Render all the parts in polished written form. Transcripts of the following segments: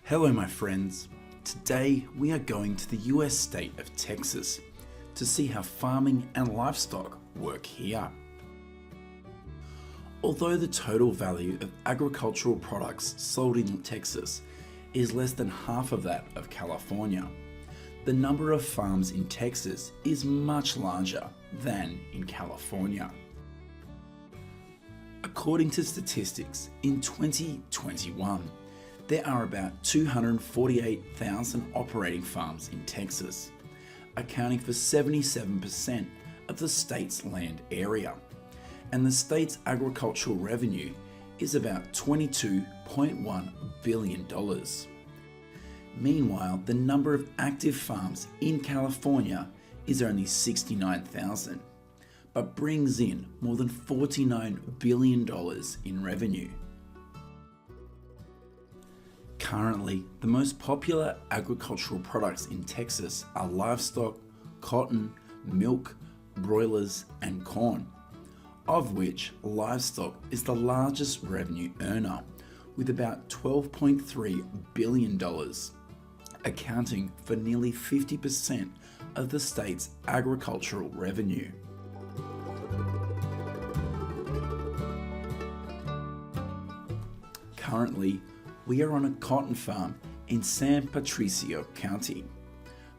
Hello, my friends. Today we are going to the US state of Texas to see how farming and livestock work here. Although the total value of agricultural products sold in Texas is less than half of that of California, the number of farms in Texas is much larger than in California. According to statistics, in 2021, there are about 248,000 operating farms in Texas, accounting for 77% of the state's land area, and the state's agricultural revenue is about $22.1 billion. Meanwhile, the number of active farms in California is only 69,000, but brings in more than $49 billion in revenue. Currently, the most popular agricultural products in Texas are livestock, cotton, milk, broilers, and corn, of which livestock is the largest revenue earner, with about $12.3 billion, accounting for nearly 50% of the state's agricultural revenue. Currently, we are on a cotton farm in San Patricio County.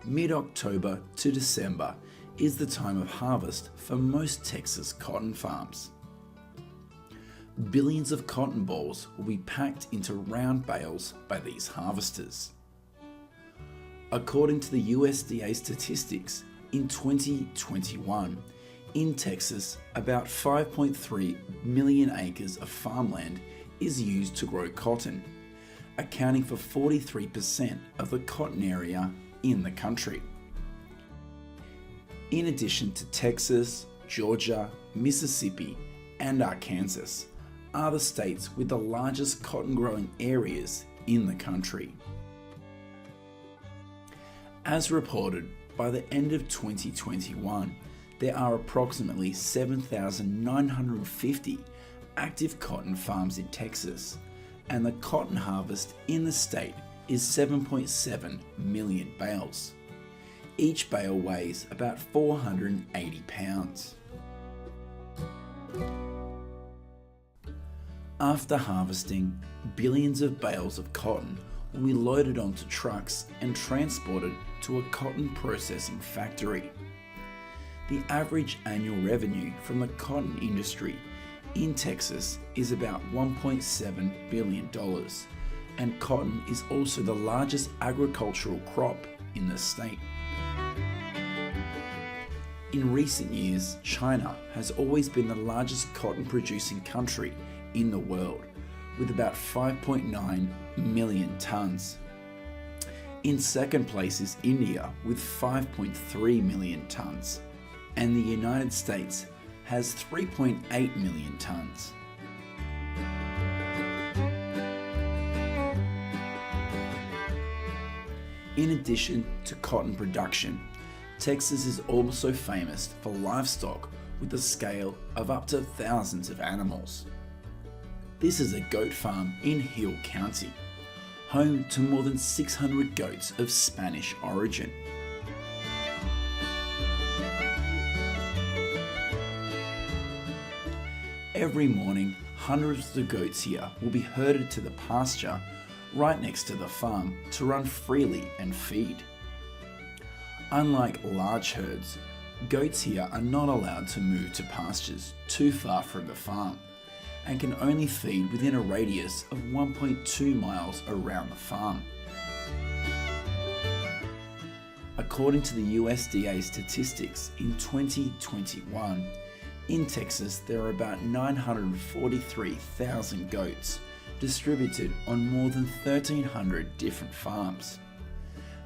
Mid-October to December is the time of harvest for most Texas cotton farms. Billions of cotton balls will be packed into round bales by these harvesters. According to the USDA statistics, in 2021, in Texas, about 5.3 million acres of farmland is used to grow cotton, accounting for 43% of the cotton area in the country. In addition to Texas, Georgia, Mississippi, and Arkansas are the states with the largest cotton growing areas in the country. As reported, by the end of 2021, there are approximately 7,950 active cotton farms in Texas, and the cotton harvest in the state is 7.7 million bales. Each bale weighs about 480 pounds. After harvesting, billions of bales of cotton will be loaded onto trucks and transported to a cotton processing factory. The average annual revenue from the cotton industry in Texas is about $1.7 billion, and cotton is also the largest agricultural crop in the state. In recent years, China has always been the largest cotton producing country in the world, with about 5.9 million tons. In second place is India with 5.3 million tons, and the United States has 3.8 million tons. In addition to cotton production, Texas is also famous for livestock with a scale of up to thousands of animals. This is a goat farm in Hill County, home to more than 600 goats of Spanish origin. Every morning, hundreds of goats here will be herded to the pasture right next to the farm to run freely and feed. Unlike large herds, goats here are not allowed to move to pastures too far from the farm and can only feed within a radius of 1.2 miles around the farm. According to the USDA statistics, in 2021, in Texas, there are about 943,000 goats distributed on more than 1,300 different farms.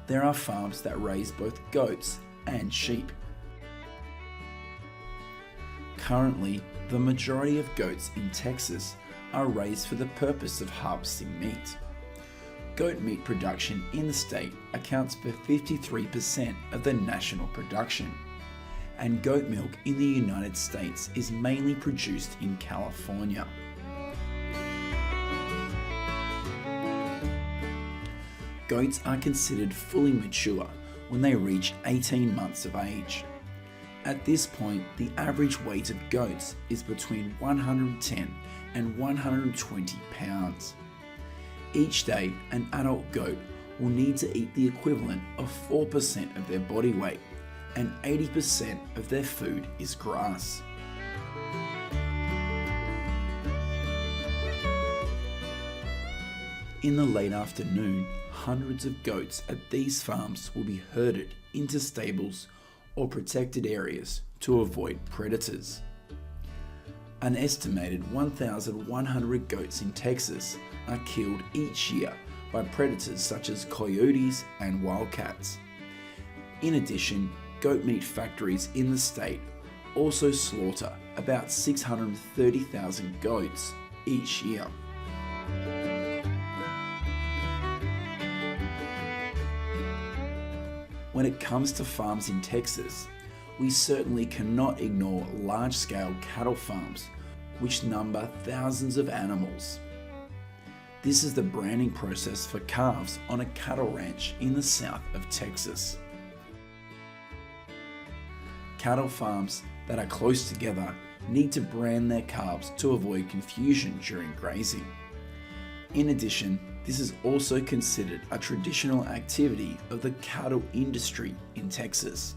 There are farms that raise both goats and sheep. Currently, the majority of goats in Texas are raised for the purpose of harvesting meat. Goat meat production in the state accounts for 53% of the national production, and goat milk in the United States is mainly produced in California. Goats are considered fully mature when they reach 18 months of age. At this point, the average weight of goats is between 110 and 120 pounds. Each day, an adult goat will need to eat the equivalent of 4% of their body weight, and 80% of their food is grass. In the late afternoon, hundreds of goats at these farms will be herded into stables or protected areas to avoid predators. An estimated 1,100 goats in Texas are killed each year by predators such as coyotes and wildcats. In addition, goat meat factories in the state also slaughter about 630,000 goats each year. When it comes to farms in Texas, we certainly cannot ignore large-scale cattle farms, which number thousands of animals. This is the branding process for calves on a cattle ranch in the south of Texas. Cattle farms that are close together need to brand their calves to avoid confusion during grazing. In addition, this is also considered a traditional activity of the cattle industry in Texas.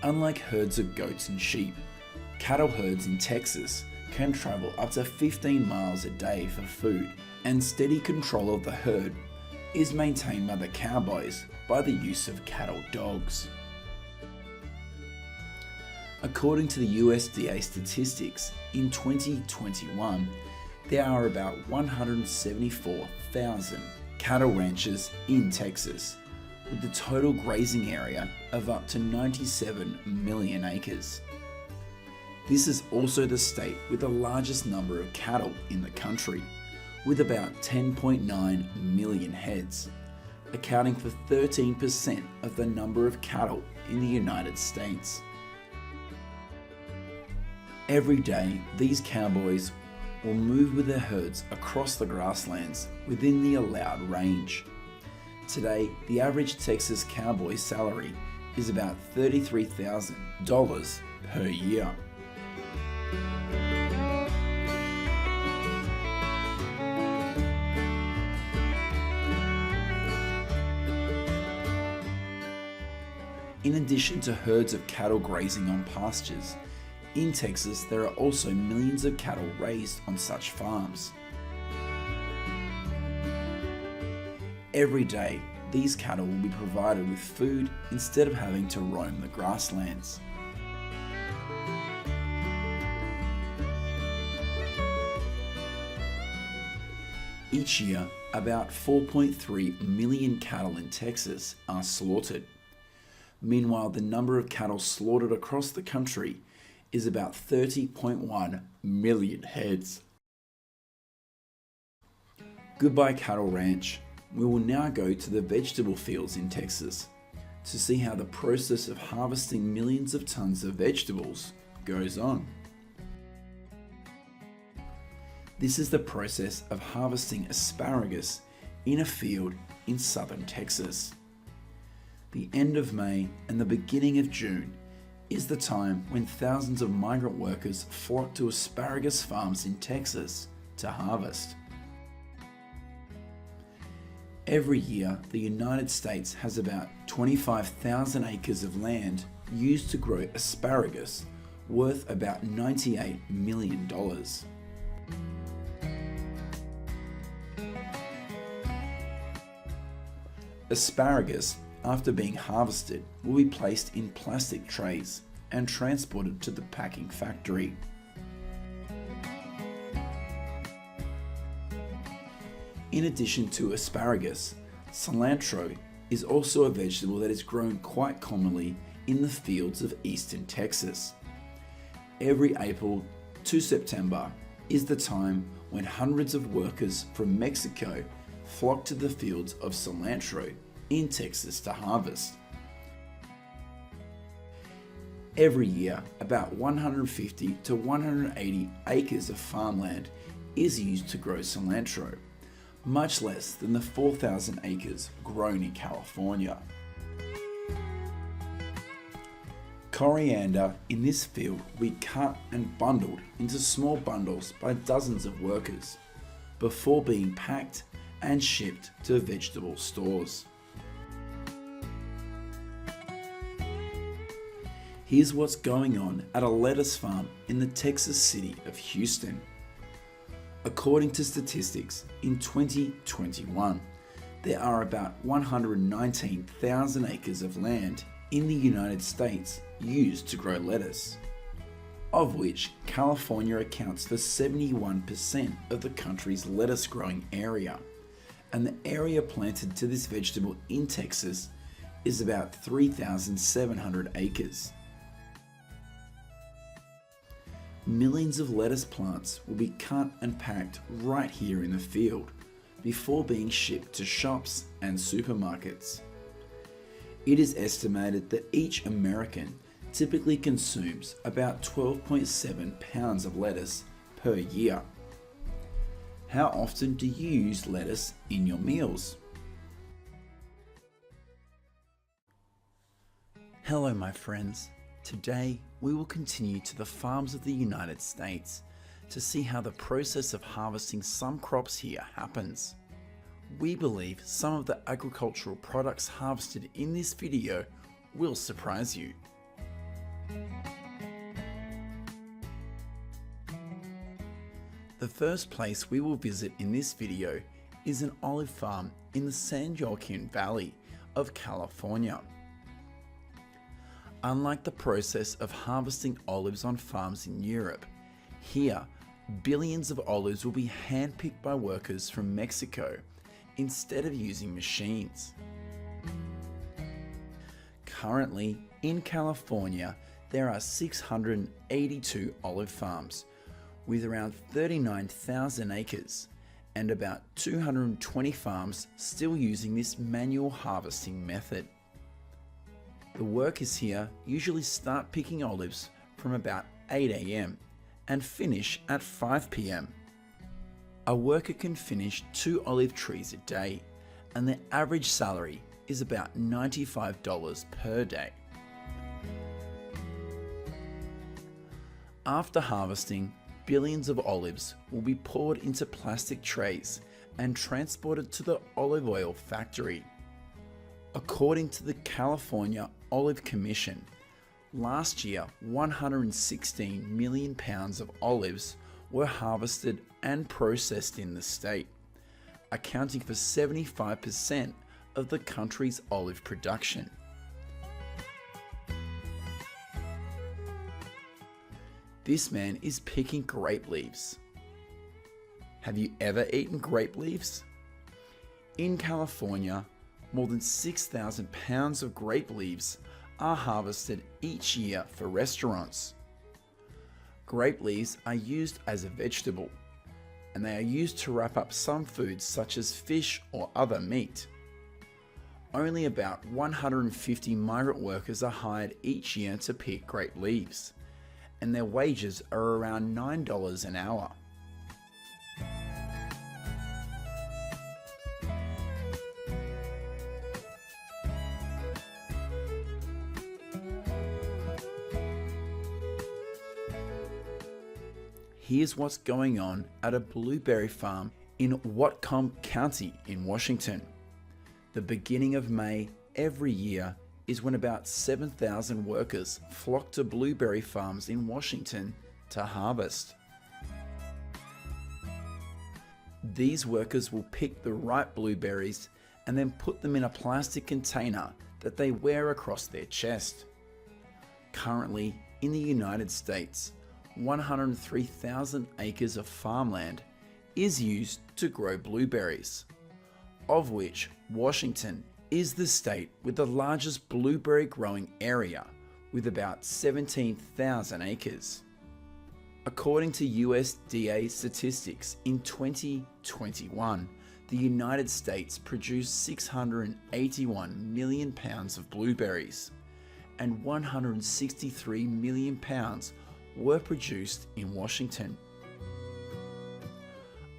Unlike herds of goats and sheep, cattle herds in Texas can travel up to 15 miles a day for food, and steady control of the herd is maintained by the cowboys by the use of cattle dogs. According to the USDA statistics, in 2021, there are about 174,000 cattle ranches in Texas, with the total grazing area of up to 97 million acres. This is also the state with the largest number of cattle in the country, with about 10.9 million heads, accounting for 13% of the number of cattle in the United States. Every day, these cowboys will move with their herds across the grasslands within the allowed range. Today, the average Texas cowboy salary is about $33,000 per year. In addition to herds of cattle grazing on pastures, in Texas there are also millions of cattle raised on such farms. Every day, these cattle will be provided with food instead of having to roam the grasslands. Each year, about 4.3 million cattle in Texas are slaughtered. Meanwhile, the number of cattle slaughtered across the country is about 30.1 million heads. Goodbye Cattle Ranch. We will now go to the vegetable fields in Texas to see how the process of harvesting millions of tons of vegetables goes on. This is the process of harvesting asparagus in a field in southern Texas. The end of May and the beginning of June is the time when thousands of migrant workers flock to asparagus farms in Texas to harvest. Every year, the United States has about 25,000 acres of land used to grow asparagus, worth about $98 million. Asparagus, after being harvested, will be placed in plastic trays and transported to the packing factory. In addition to asparagus, cilantro is also a vegetable that is grown quite commonly in the fields of eastern Texas. Every April to September is the time when hundreds of workers from Mexico flock to the fields of cilantro in Texas to harvest. Every year, about 150 to 180 acres of farmland is used to grow cilantro, much less than the 4,000 acres grown in California. Coriander in this field will be cut and bundled into small bundles by dozens of workers before being packed and shipped to vegetable stores. Here's what's going on at a lettuce farm in the Texas city of Houston. According to statistics, in 2021, there are about 119,000 acres of land in the United States used to grow lettuce, of which California accounts for 71% of the country's lettuce growing area, and the area planted to this vegetable in Texas is about 3,700 acres. Millions of lettuce plants will be cut and packed right here in the field before being shipped to shops and supermarkets. It is estimated that each American typically consumes about 12.7 pounds of lettuce per year. How often do you use lettuce in your meals? Hello my friends. Today we will continue to the farms of the United States to see how the process of harvesting some crops here happens. We believe some of the agricultural products harvested in this video will surprise you. The first place we will visit in this video is an olive farm in the San Joaquin Valley of California. Unlike the process of harvesting olives on farms in Europe, here billions of olives will be handpicked by workers from Mexico instead of using machines. Currently, in California, there are 682 olive farms with around 39,000 acres and about 220 farms still using this manual harvesting method. The workers here usually start picking olives from about 8 a.m. and finish at 5 p.m. A worker can finish 2 olive trees a day, and their average salary is about $95 per day. After harvesting, billions of olives will be poured into plastic trays and transported to the olive oil factory. According to the California Olive Commission, last year 116 million pounds of olives were harvested and processed in the state, accounting for 75% of the country's olive production. This man is picking grape leaves. Have you ever eaten grape leaves? In California, more than 6,000 pounds of grape leaves are harvested each year for restaurants. Grape leaves are used as a vegetable, and they are used to wrap up some foods such as fish or other meat. Only about 150 migrant workers are hired each year to pick grape leaves, and their wages are around $9 an hour. Here's what's going on at a blueberry farm in Whatcom County in Washington. The beginning of May every year is when about 7,000 workers flock to blueberry farms in Washington to harvest. These workers will pick the ripe blueberries and then put them in a plastic container that they wear across their chest. Currently, in the United States, 103,000 acres of farmland is used to grow blueberries, of which Washington is the state with the largest blueberry growing area, with about 17,000 acres. According to USDA statistics, in 2021, the United States produced 681 million pounds of blueberries, and 163 million pounds were produced in Washington.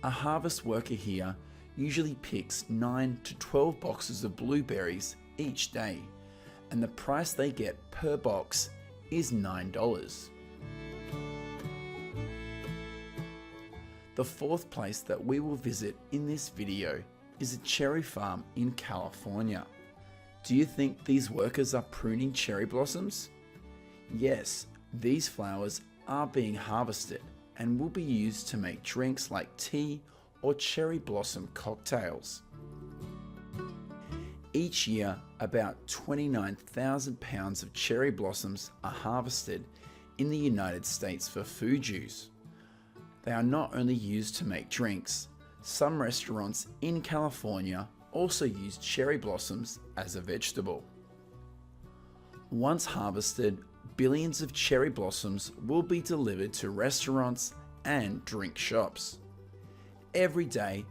A harvest worker here usually picks 9 to 12 boxes of blueberries each day, and the price they get per box is $9. The fourth place that we will visit in this video is a cherry farm in California. Do you think these workers are pruning cherry blossoms? Yes, these flowers are being harvested and will be used to make drinks like tea or cherry blossom cocktails. Each year, about 29,000 pounds of cherry blossoms are harvested in the United States for food use. They are not only used to make drinks, some restaurants in California also use cherry blossoms as a vegetable. Once harvested, billions of cherry blossoms will be delivered to restaurants and drink shops. Every day,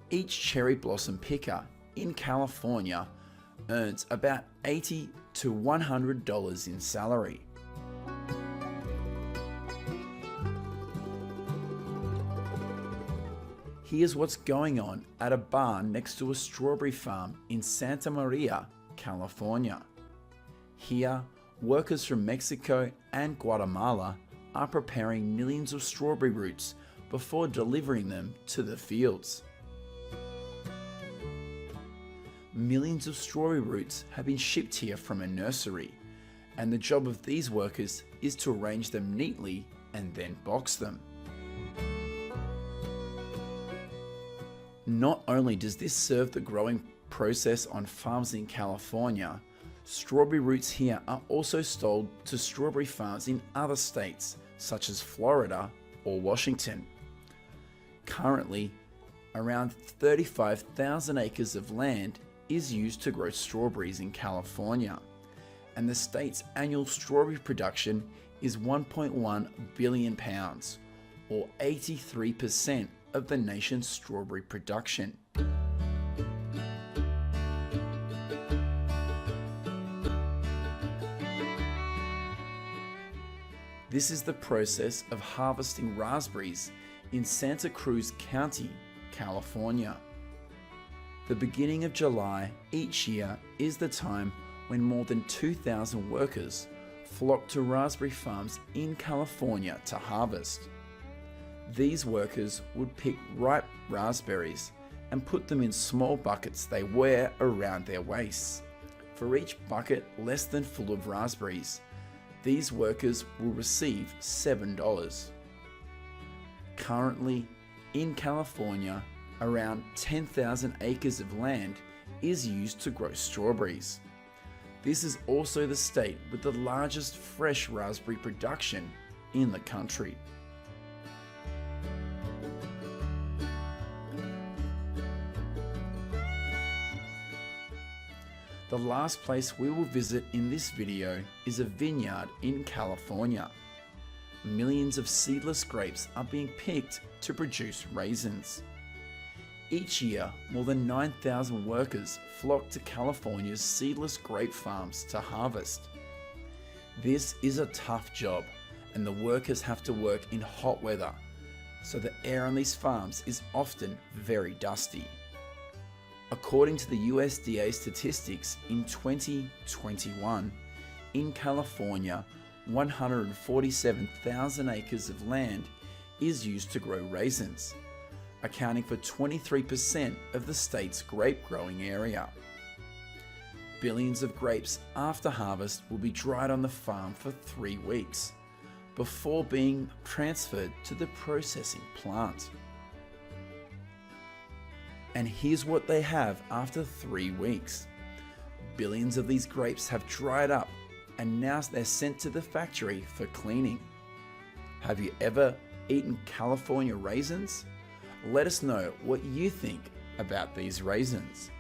each cherry blossom picker in California earns about $80 to $100 in salary. Here's what's going on at a barn next to a strawberry farm in Santa Maria, California. Here, workers from Mexico and Guatemala are preparing millions of strawberry roots before delivering them to the fields. Millions of strawberry roots have been shipped here from a nursery, and the job of these workers is to arrange them neatly and then box them. Not only does this serve the growing process on farms in California, strawberry roots here are also sold to strawberry farms in other states such as Florida or Washington. Currently, around 35,000 acres of land is used to grow strawberries in California, and the state's annual strawberry production is 1.1 billion pounds, or 83% of the nation's strawberry production. This is the process of harvesting raspberries in Santa Cruz County, California. The beginning of July each year is the time when more than 2,000 workers flock to raspberry farms in California to harvest. These workers would pick ripe raspberries and put them in small buckets they wear around their waists. For each bucket less than full of raspberries, these workers will receive $7. Currently, in California, around 10,000 acres of land is used to grow strawberries. This is also the state with the largest fresh raspberry production in the country. The last place we will visit in this video is a vineyard in California. Millions of seedless grapes are being picked to produce raisins. Each year, more than 9,000 workers flock to California's seedless grape farms to harvest. This is a tough job, and the workers have to work in hot weather, so the air on these farms is often very dusty. According to the USDA statistics, in 2021, in California, 147,000 acres of land is used to grow raisins, accounting for 23% of the state's grape growing area. Billions of grapes after harvest will be dried on the farm for 3 weeks before being transferred to the processing plant. And here's what they have after 3 weeks. Billions of these grapes have dried up, and now they're sent to the factory for cleaning. Have you ever eaten California raisins? Let us know what you think about these raisins.